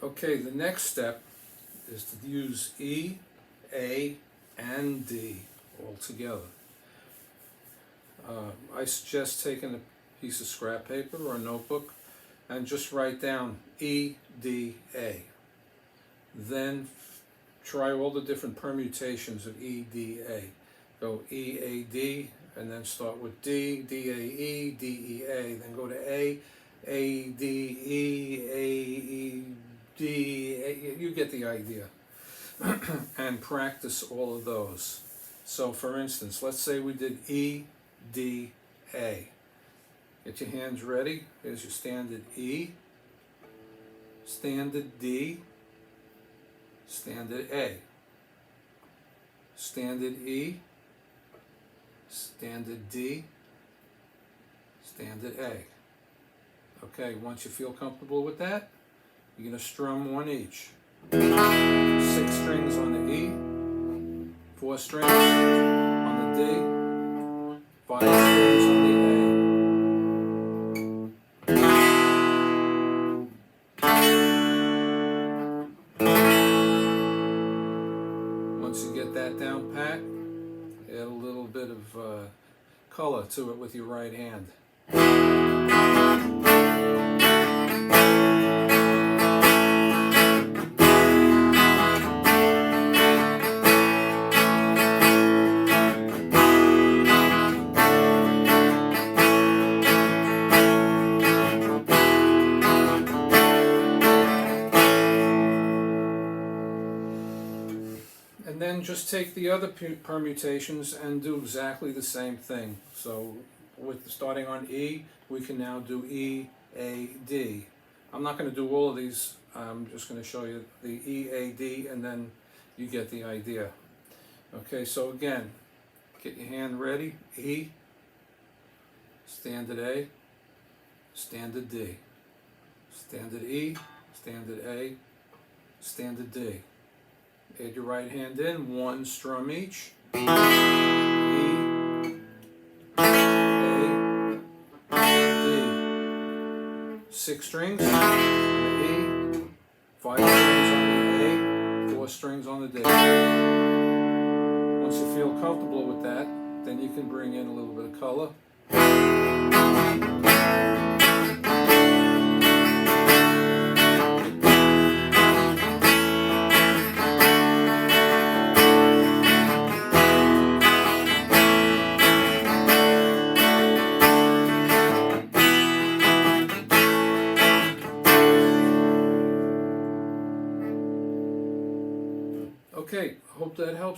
Okay, the next step is to use E, A, and D all together. I suggest taking a piece of scrap paper or a notebook and just write down E, D, A. Then try all the different permutations of E, D, A. Go E, A, D, and then start with D, D, A, E, D, E, A. Then go to A, D, E, A, E, D, A. You get the idea. And practice all of those. So for instance, let's say we did E, D, A. Get your hands ready. Here's your standard E, standard D, standard A, standard E, standard D, standard A. Okay, once you feel comfortable with that, you're going to strum one each. 6 strings on the E, 4 strings on the D, 5 strings on the A. Once you get that down pat, add a little bit of color to it with your right hand. And then just take the other permutations and do exactly the same thing. So with starting on E, we can now do E, A, D. I'm not going to do all of these. I'm just going to show you the E, A, D, and then you get the idea. Okay, so again, get your hand ready. E, standard A, standard D, standard E, standard A, standard D. Add your right hand in, 1 strum each. E, A, D. 6 strings on the E, 5 strings on the A, 4 strings on the D. Once you feel comfortable with that, then you can bring in a little bit of color. Okay, hope that helps.